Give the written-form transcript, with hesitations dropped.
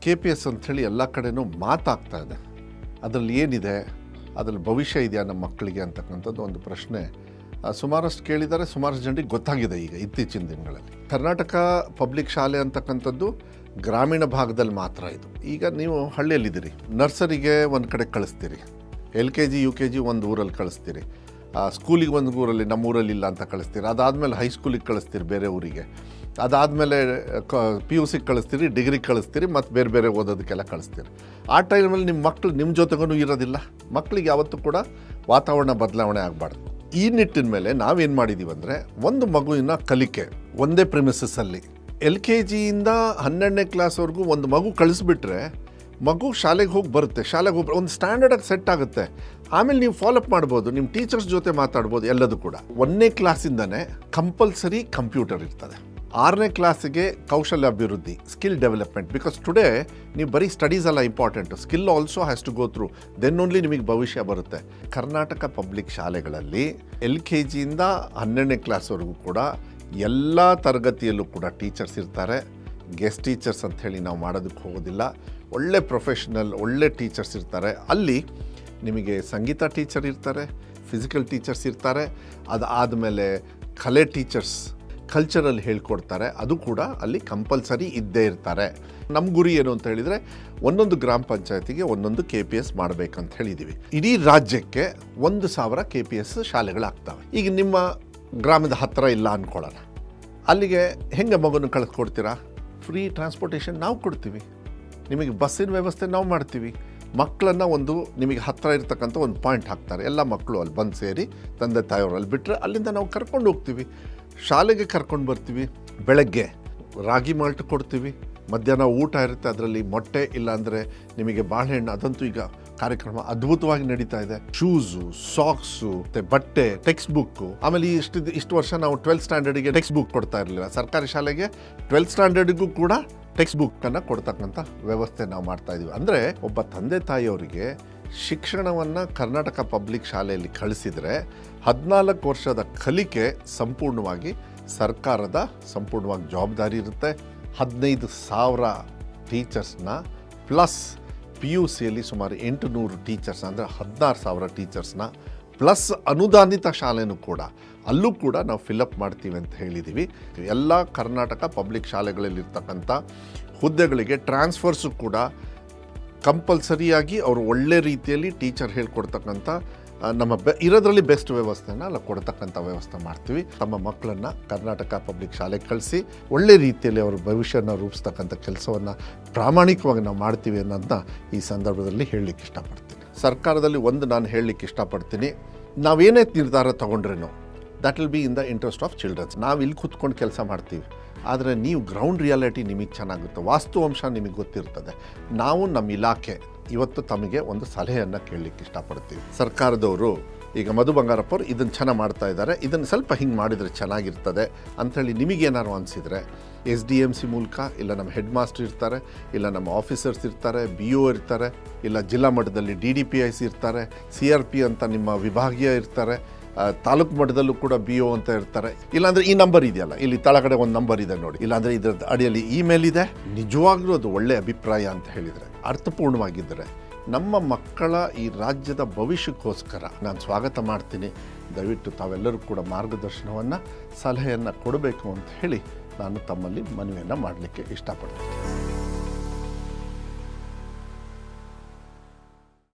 KPS ಅಂಥೇಳಿ ಎಲ್ಲ ಕಡೆನೂ ಮಾತಾಗ್ತಾ ಇದೆ. ಅದರಲ್ಲಿ ಏನಿದೆ, ಅದರಲ್ಲಿ ಭವಿಷ್ಯ ಇದೆಯಾ ನಮ್ಮ ಮಕ್ಕಳಿಗೆ ಅಂತಕ್ಕಂಥದ್ದು ಒಂದು ಪ್ರಶ್ನೆ ಸುಮಾರಷ್ಟು ಕೇಳಿದ್ದಾರೆ. ಸುಮಾರಷ್ಟು ಜನರಿಗೆ ಗೊತ್ತಾಗಿದೆ ಈಗ ಇತ್ತೀಚಿನ ದಿನಗಳಲ್ಲಿ. ಕರ್ನಾಟಕ ಪಬ್ಲಿಕ್ ಶಾಲೆ ಅಂತಕ್ಕಂಥದ್ದು ಗ್ರಾಮೀಣ ಭಾಗದಲ್ಲಿ ಮಾತ್ರ ಇದು. ಈಗ ನೀವು ಹಳ್ಳಿಯಲ್ಲಿದ್ದೀರಿ, ನರ್ಸರಿಗೆ ಒಂದು ಕಡೆ ಕಳಿಸ್ತೀರಿ, LKG UKG ಒಂದು ಊರಲ್ಲಿ ಕಳಿಸ್ತೀರಿ, ಸ್ಕೂಲಿಗೆ ಒಂದು ಊರಲ್ಲಿ ನಮ್ಮ ಊರಲ್ಲಿ ಇಲ್ಲ ಅಂತ ಕಳಿಸ್ತೀರಿ, ಅದಾದಮೇಲೆ ಹೈಸ್ಕೂಲಿಗೆ ಕಳಿಸ್ತೀರಿ ಬೇರೆ ಊರಿಗೆ, ಅದಾದಮೇಲೆ PUC ಕಳಿಸ್ತೀರಿ, ಡಿಗ್ರಿಗೆ ಕಳಿಸ್ತೀರಿ, ಮತ್ತು ಬೇರೆ ಬೇರೆ ಓದೋದಕ್ಕೆಲ್ಲ ಕಳಿಸ್ತೀರಿ. ಆ ಟೈಮಲ್ಲಿ ನಿಮ್ಮ ಮಕ್ಕಳು ನಿಮ್ಮ ಜೊತೆಗೂ ಇರೋದಿಲ್ಲ. ಮಕ್ಕಳಿಗೆ ಯಾವತ್ತೂ ಕೂಡ ವಾತಾವರಣ ಬದಲಾವಣೆ ಆಗಬಾರ್ದು. ಈ ನಿಟ್ಟಿನ ಮೇಲೆ ನಾವೇನು ಮಾಡಿದ್ದೀವಿ ಅಂದರೆ, ಒಂದು ಮಗುವಿನ ಕಲಿಕೆ ಒಂದೇ ಪ್ರಿಮಿಸಸ್ಸಲ್ಲಿ LKG ಇಂದ 12ನೇ ಕ್ಲಾಸ್ವರೆಗೂ ಒಂದು ಮಗು ಕಳಿಸ್ಬಿಟ್ರೆ ಮಗು ಶಾಲೆಗೆ ಹೋಗಿ ಬರುತ್ತೆ, ಶಾಲೆಗೆ ಹೋಗಿ ಒಂದು ಸ್ಟ್ಯಾಂಡರ್ಡಾಗಿ ಸೆಟ್ ಆಗುತ್ತೆ. ಆಮೇಲೆ ನೀವು ಫಾಲೋಅಪ್ ಮಾಡ್ಬೋದು, ನಿಮ್ಮ ಟೀಚರ್ಸ್ ಜೊತೆ ಮಾತಾಡ್ಬೋದು. ಎಲ್ಲದೂ ಕೂಡ 1ನೇ ಕ್ಲಾಸಿಂದನೇ ಕಂಪಲ್ಸರಿ ಕಂಪ್ಯೂಟರ್ ಇರ್ತದೆ. 6ನೇ ಕ್ಲಾಸಿಗೆ ಕೌಶಲ್ಯ ಅಭಿವೃದ್ಧಿ, ಸ್ಕಿಲ್ ಡೆವಲಪ್ಮೆಂಟ್. ಬಿಕಾಸ್ ಟುಡೇ ನೀವು ಬರೀ ಸ್ಟಡೀಸ್ ಅಲ್ಲ important, skill also has to go through, then only ನಿಮಗೆ ಭವಿಷ್ಯ ಬರುತ್ತೆ. ಕರ್ನಾಟಕ ಪಬ್ಲಿಕ್ ಶಾಲೆಗಳಲ್ಲಿ LKG ಇಂದ 12ನೇ ಕ್ಲಾಸ್ವರೆಗೂ ಕೂಡ ಎಲ್ಲ ತರಗತಿಯಲ್ಲೂ ಕೂಡ ಟೀಚರ್ಸ್ ಇರ್ತಾರೆ. ಗೆಸ್ಟ್ ಟೀಚರ್ಸ್ ಅಂಥೇಳಿ ನಾವು ಮಾಡೋದಕ್ಕೆ ಹೋಗೋದಿಲ್ಲ. ಒಳ್ಳೆ ಪ್ರೊಫೆಷ್ನಲ್ ಒಳ್ಳೆ ಟೀಚರ್ಸ್ ಇರ್ತಾರೆ. ಅಲ್ಲಿ ನಿಮಗೆ ಸಂಗೀತ ಟೀಚರ್ ಇರ್ತಾರೆ, ಫಿಸಿಕಲ್ ಟೀಚರ್ಸ್ ಇರ್ತಾರೆ, ಅದಾದಮೇಲೆ ಕಲೆ ಟೀಚರ್ಸ್ ಕಲ್ಚರಲ್ ಹೇಳ್ಕೊಡ್ತಾರೆ. ಅದು ಕೂಡ ಅಲ್ಲಿ ಕಂಪಲ್ಸರಿ ಇದ್ದೇ ಇರ್ತಾರೆ. ನಮ್ಮ ಗುರಿ ಏನು ಅಂತ ಹೇಳಿದರೆ, ಒಂದೊಂದು ಗ್ರಾಮ ಪಂಚಾಯತಿಗೆ ಒಂದೊಂದು KPS ಮಾಡಬೇಕಂತ ಹೇಳಿದ್ದೀವಿ. ಇಡೀ ರಾಜ್ಯಕ್ಕೆ 1000 KPS ಶಾಲೆಗಳಾಗ್ತವೆ. ಈಗ ನಿಮ್ಮ ಗ್ರಾಮದ ಹತ್ತಿರ ಇಲ್ಲ ಅಂದ್ಕೊಳ್ಳೋಣ, ಅಲ್ಲಿಗೆ ಹೆಂಗೆ ಮಗನ ಕಳಿಸ್ಕೊಡ್ತೀರಾ? ಫ್ರೀ ಟ್ರಾನ್ಸ್ಪೋರ್ಟೇಷನ್ ನಾವು ಕೊಡ್ತೀವಿ, ನಿಮಗೆ ಬಸ್ಸಿನ ವ್ಯವಸ್ಥೆ ನಾವು ಮಾಡ್ತೀವಿ. ಮಕ್ಕಳನ್ನು ಒಂದು ನಿಮಗೆ ಹತ್ತಿರ ಇರ್ತಕ್ಕಂಥ ಒಂದು ಪಾಯಿಂಟ್ ಹಾಕ್ತಾರೆ, ಎಲ್ಲ ಮಕ್ಕಳು ಅಲ್ಲಿ ಬಂದು ಸೇರಿ ತಂದೆ ತಾಯಿಯವರು ಅಲ್ಲಿ ಬಿಟ್ಟರೆ ಅಲ್ಲಿಂದ ನಾವು ಕರ್ಕೊಂಡು ಹೋಗ್ತೀವಿ, ಶಾಲೆಗೆ ಕರ್ಕೊಂಡು ಬರ್ತೀವಿ. ಬೆಳಗ್ಗೆ ರಾಗಿ ಮಾಲ್ಟ್ ಕೊಡ್ತೀವಿ, ಮಧ್ಯಾಹ್ನ ಊಟ ಇರುತ್ತೆ, ಅದರಲ್ಲಿ ಮೊಟ್ಟೆ ಇಲ್ಲಾಂದರೆ ನಿಮಗೆ ಬಾಳೆಹಣ್ಣು. ಅದಂತೂ ಈಗ ಕಾರ್ಯಕ್ರಮ ಅದ್ಭುತವಾಗಿ ನಡೀತಾ ಇದೆ. ಶೂಸು, ಸಾಕ್ಸು, ಬಟ್ಟೆ, ಟೆಕ್ಸ್ಟ್ ಬುಕ್ಕು. ಆಮೇಲೆ ಇಷ್ಟು ವರ್ಷ ನಾವು 12th ಸ್ಟ್ಯಾಂಡರ್ಡಿಗೆ ಟೆಕ್ಸ್ಟ್ ಬುಕ್ ಕೊಡ್ತಾ ಇರಲಿಲ್ಲ. ಸರ್ಕಾರಿ ಶಾಲೆಗೆ 12th ಸ್ಟ್ಯಾಂಡರ್ಡಿಗೂ ಕೂಡ ಟೆಕ್ಸ್ಟ್ ಬುಕ್ಕನ್ನು ಕೊಡ್ತಕ್ಕಂಥ ವ್ಯವಸ್ಥೆ ನಾವು ಮಾಡ್ತಾ ಇದ್ದೀವಿ. ಅಂದರೆ ಒಬ್ಬ ತಂದೆ ತಾಯಿಯವರಿಗೆ ಶಿಕ್ಷಣವನ್ನು ಕರ್ನಾಟಕ ಪಬ್ಲಿಕ್ ಶಾಲೆಯಲ್ಲಿ ಕಳಿಸಿದರೆ 14 ವರ್ಷದ ಕಲಿಕೆ ಸಂಪೂರ್ಣವಾಗಿ ಸರ್ಕಾರದ ಸಂಪೂರ್ಣವಾಗಿ ಜವಾಬ್ದಾರಿ ಇರುತ್ತೆ. 15,000 ಟೀಚರ್ಸ್ನ ಪ್ಲಸ್ PUCಯಲ್ಲಿ ಸುಮಾರು 800 ಟೀಚರ್ಸ್, ಅಂದರೆ 16,000 ಟೀಚರ್ಸ್ನ ಪ್ಲಸ್ ಅನುದಾನಿತ ಶಾಲೆನೂ ಕೂಡ ಅಲ್ಲೂ ಕೂಡ ನಾವು ಫಿಲಪ್ ಮಾಡ್ತೀವಿ ಅಂತ ಹೇಳಿದ್ದೀವಿ. ಎಲ್ಲ ಕರ್ನಾಟಕ ಪಬ್ಲಿಕ್ ಶಾಲೆಗಳಲ್ಲಿರ್ತಕ್ಕಂಥ ಹುದ್ದೆಗಳಿಗೆ ಟ್ರಾನ್ಸ್ಫರ್ಸು ಕೂಡ ಕಂಪಲ್ಸರಿಯಾಗಿ ಅವರು ಒಳ್ಳೆ ರೀತಿಯಲ್ಲಿ ಟೀಚರ್ ಹೇಳ್ಕೊಡ್ತಕ್ಕಂಥ ನಮ್ಮ ಇರೋದ್ರಲ್ಲಿ ಬೆಸ್ಟ್ ವ್ಯವಸ್ಥೆನ ಅಲ್ಲ ಕೊಡ್ತಕ್ಕಂಥ ವ್ಯವಸ್ಥೆ ಮಾಡ್ತೀವಿ. ತಮ್ಮ ಮಕ್ಕಳನ್ನು ಕರ್ನಾಟಕ ಪಬ್ಲಿಕ್ ಶಾಲೆಗೆ ಕಳಿಸಿ ಒಳ್ಳೆ ರೀತಿಯಲ್ಲಿ ಅವ್ರ ಭವಿಷ್ಯನ ರೂಪಿಸ್ತಕ್ಕಂಥ ಕೆಲಸವನ್ನು ಪ್ರಾಮಾಣಿಕವಾಗಿ ನಾವು ಮಾಡ್ತೀವಿ ಅನ್ನೋದನ್ನ ಈ ಸಂದರ್ಭದಲ್ಲಿ ಹೇಳಲಿಕ್ಕೆ ಇಷ್ಟಪಡ್ತೀನಿ. ಸರ್ಕಾರದಲ್ಲಿ ನಾನು ಹೇಳಲಿಕ್ಕೆ ಇಷ್ಟಪಡ್ತೀನಿ, ನಾವೇನೇ ನಿರ್ಧಾರ ತೊಗೊಂಡ್ರೇನೋ that will be in the interest of childrens. ನಾವು ಇಲ್ಲಿ ಕೂತ್ಕೊಂಡು ಕೆಲಸ ಮಾಡ್ತೀವಿ, ಆದರೆ ನೀವು ಗ್ರೌಂಡ್ ರಿಯಾಲಿಟಿ ನಿಮಗೆ ಚೆನ್ನಾಗುತ್ತೆ, ವಾಸ್ತವಾಂಶ ನಿಮಗೆ ಗೊತ್ತಿರ್ತದೆ. ನಾವು ನಮ್ಮ ಇಲಾಖೆ ಇವತ್ತು ತಮಗೆ ಒಂದು ಸಲಹೆಯನ್ನು ಕೇಳಲಿಕ್ಕೆ ಇಷ್ಟಪಡ್ತೀವಿ. ಸರ್ಕಾರದವರು ಈಗ ಮಧು ಬಂಗಾರಪ್ಪರು ಇದನ್ನು ಚೆನ್ನಾಗಿ ಮಾಡ್ತಾ ಇದ್ದಾರೆ, ಇದನ್ನು ಸ್ವಲ್ಪ ಹಿಂಗೆ ಮಾಡಿದರೆ ಚೆನ್ನಾಗಿರ್ತದೆ ಅಂಥೇಳಿ ನಿಮಗೇನಾದ್ರು ಅನಿಸಿದರೆ SDMC ಮೂಲಕ, ಇಲ್ಲ ನಮ್ಮ ಹೆಡ್ ಮಾಸ್ಟರ್ ಇರ್ತಾರೆ, ಇಲ್ಲ ನಮ್ಮ ಆಫೀಸರ್ಸ್ ಇರ್ತಾರೆ, BO ಇರ್ತಾರೆ, ಇಲ್ಲ ಜಿಲ್ಲಾ ಮಟ್ಟದಲ್ಲಿ DDPIs ಇರ್ತಾರೆ, CRP ಅಂತ ನಿಮ್ಮ ವಿಭಾಗೀಯ ಇರ್ತಾರೆ, ತಾಲೂಕು ಮಟ್ಟದಲ್ಲೂ ಕೂಡ BO ಅಂತ ಇರ್ತಾರೆ. ಇಲ್ಲಾಂದರೆ ಈ ನಂಬರ್ ಇದೆಯಲ್ಲ, ಇಲ್ಲಿ ತಳಗಡೆ ಒಂದು ನಂಬರ್ ಇದೆ ನೋಡಿ, ಇಲ್ಲಾಂದರೆ ಇದರ ಅಡಿಯಲ್ಲಿ ಇಮೇಲ್ ಇದೆ. ನಿಜವಾಗ್ಲೂ ಅದು ಒಳ್ಳೆಯ ಅಭಿಪ್ರಾಯ ಅಂತ ಹೇಳಿದರೆ, ಅರ್ಥಪೂರ್ಣವಾಗಿದ್ದರೆ, ನಮ್ಮ ಮಕ್ಕಳ ಈ ರಾಜ್ಯದ ಭವಿಷ್ಯಕ್ಕೋಸ್ಕರ ನಾನು ಸ್ವಾಗತ ಮಾಡ್ತೀನಿ. ದಯವಿಟ್ಟು ತಾವೆಲ್ಲರೂ ಕೂಡ ಮಾರ್ಗದರ್ಶನವನ್ನು ಸಲಹೆಯನ್ನು ಕೊಡಬೇಕು ಅಂತ ಹೇಳಿ ನಾನು ತಮ್ಮಲ್ಲಿ ಮನವಿಯನ್ನು ಮಾಡಲಿಕ್ಕೆ ಇಷ್ಟಪಡ್ತೀನಿ.